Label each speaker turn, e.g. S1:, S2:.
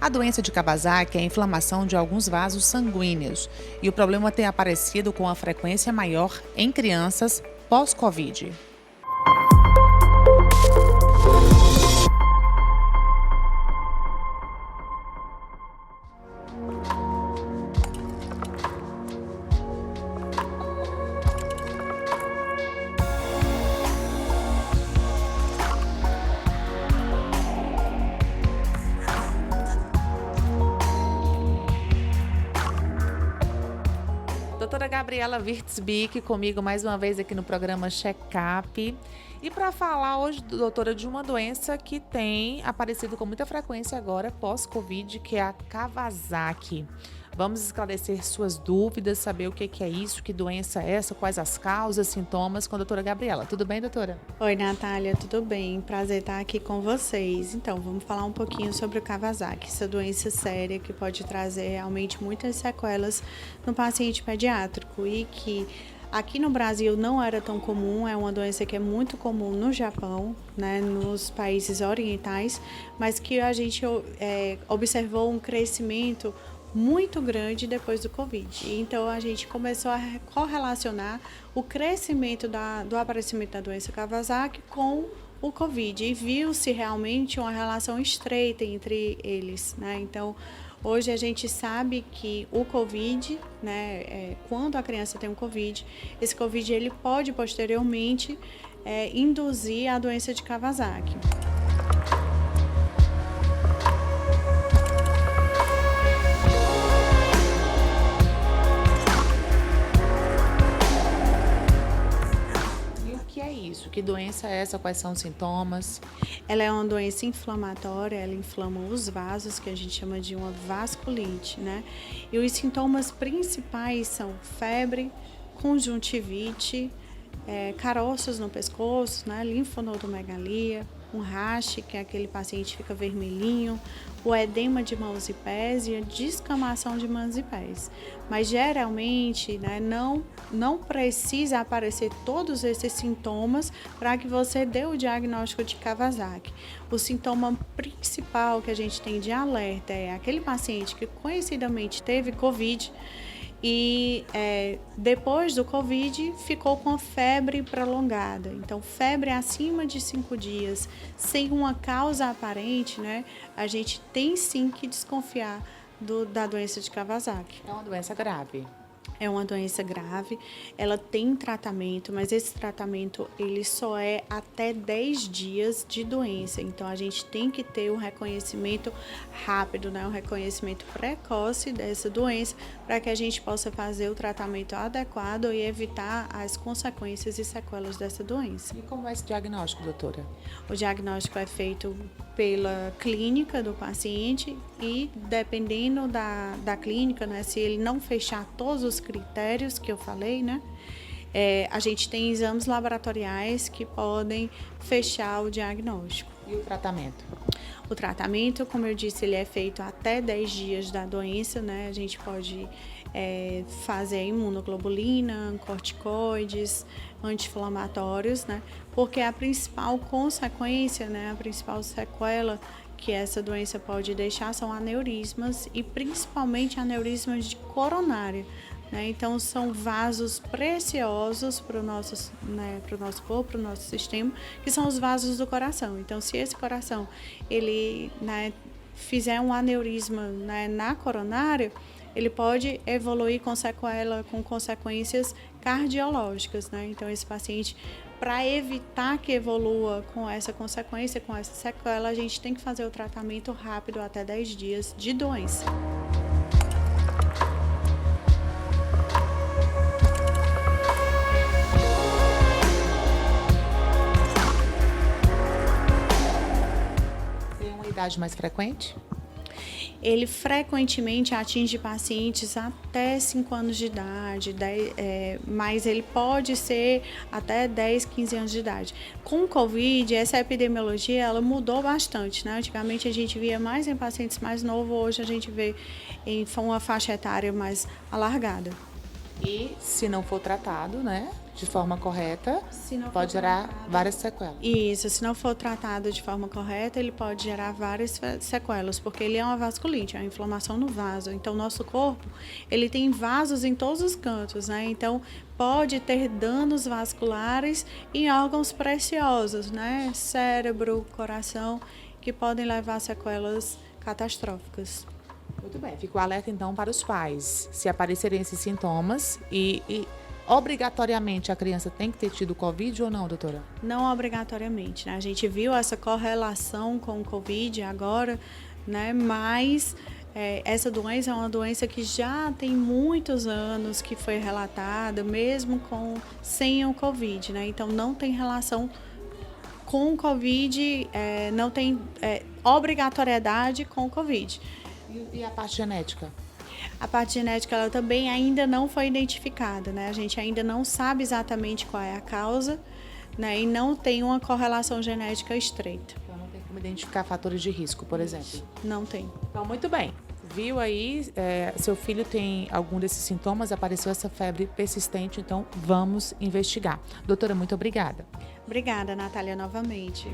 S1: A doença de Kawasaki é a inflamação de alguns vasos sanguíneos e o problema tem aparecido com a frequência maior em crianças pós-Covid. Doutora Gabriela Wirtzbick, comigo mais uma vez aqui no programa Check-up. E para falar hoje, doutora, de uma doença que tem aparecido com muita frequência agora, pós-Covid, que é a Kawasaki. Vamos esclarecer suas dúvidas, saber o que é isso, que doença é essa, quais as causas, sintomas com a doutora Gabriela. Tudo bem, doutora?
S2: Oi, Natália, tudo bem? Prazer estar aqui com vocês. Então, vamos falar um pouquinho sobre o Kawasaki, essa doença séria que pode trazer realmente muitas sequelas no paciente pediátrico e que aqui no Brasil não era tão comum, é uma doença que é muito comum no Japão, né, nos países orientais, mas que a gente observou um crescimento muito grande depois do Covid. Então, a gente começou a correlacionar o crescimento do aparecimento da doença Kawasaki com o Covid e viu-se realmente uma relação estreita entre eles, né? Então, hoje a gente sabe que o Covid, né, quando a criança tem um Covid, esse Covid ele pode posteriormente induzir a doença de Kawasaki.
S1: Que doença é essa? Quais são os sintomas?
S2: Ela é uma doença inflamatória, ela inflama os vasos, que a gente chama de uma vasculite, né? E os sintomas principais são febre, conjuntivite, caroços no pescoço, né? Linfonodomegalia, um rache, que é aquele paciente que fica vermelhinho, o edema de mãos e pés e a descamação de mãos e pés. Mas geralmente, né, não precisa aparecer todos esses sintomas para que você dê o diagnóstico de Kawasaki. O sintoma principal que a gente tem de alerta é aquele paciente que conhecidamente teve Covid e depois do Covid ficou com febre prolongada. Então, febre acima de 5 dias, sem uma causa aparente, né? A gente tem sim que desconfiar da doença de Kawasaki.
S1: É uma doença grave.
S2: É uma doença grave, ela tem tratamento, mas esse tratamento ele só é até 10 dias de doença. Então, a gente tem que ter um reconhecimento rápido, né? Um reconhecimento precoce dessa doença para que a gente possa fazer o tratamento adequado e evitar as consequências e sequelas dessa doença.
S1: E como é esse diagnóstico, doutora?
S2: O diagnóstico é feito pela clínica do paciente e dependendo da clínica, né, se ele não fechar todos os critérios que eu falei, né, a gente tem exames laboratoriais que podem fechar o diagnóstico.
S1: E o tratamento?
S2: O tratamento, como eu disse, ele é feito até 10 dias da doença, né? A gente pode fazer imunoglobulina, corticoides, anti-inflamatórios, né? Porque a principal consequência, né? A principal sequela que essa doença pode deixar são aneurismas e principalmente aneurismas de coronária. Então, são vasos preciosos para o nosso, né, para o nosso corpo, para o nosso sistema, que são os vasos do coração. Então, se esse coração ele, né, fizer um aneurisma, né, na coronária, ele pode evoluir com sequela, com consequências cardiológicas, né? Então, esse paciente, para evitar que evolua com essa consequência, com essa sequela, a gente tem que fazer o tratamento rápido até 10 dias de doença.
S1: Idade mais frequente?
S2: Ele frequentemente atinge pacientes até 5 anos de idade, mas ele pode ser até 10, 15 anos de idade. Com o Covid, essa epidemiologia ela mudou bastante, né? Antigamente a gente via mais em pacientes mais novos, hoje a gente vê em uma faixa etária mais alargada.
S1: E se não for tratado, né, de forma correta,
S2: Se não for
S1: pode gerar
S2: tratado-
S1: várias sequelas.
S2: Isso, se não for tratado de forma correta, ele pode gerar várias sequelas, porque ele é uma vasculite, é uma inflamação no vaso. Então, nosso corpo, ele tem vasos em todos os cantos, né? Então, pode ter danos vasculares em órgãos preciosos, né? Cérebro, coração, que podem levar a sequelas catastróficas.
S1: Muito bem, fico alerta então para os pais. Se aparecerem esses sintomas e obrigatoriamente a criança tem que ter tido Covid ou não, doutora?
S2: Não obrigatoriamente, né? A gente viu essa correlação com o Covid agora, né? Mas essa doença é uma doença que já tem muitos anos que foi relatada, mesmo sem o Covid, né? Então não tem relação com o Covid, não tem obrigatoriedade com o Covid.
S1: E a parte genética?
S2: A parte genética ela também ainda não foi identificada, né? A gente ainda não sabe exatamente qual é a causa, né? E não tem uma correlação genética estreita.
S1: Então não tem como identificar fatores de risco, por exemplo.
S2: Não tem.
S1: Então, muito bem. Viu aí, seu filho tem algum desses sintomas, apareceu essa febre persistente, então vamos investigar. Doutora, muito obrigada.
S2: Obrigada, Natália, novamente.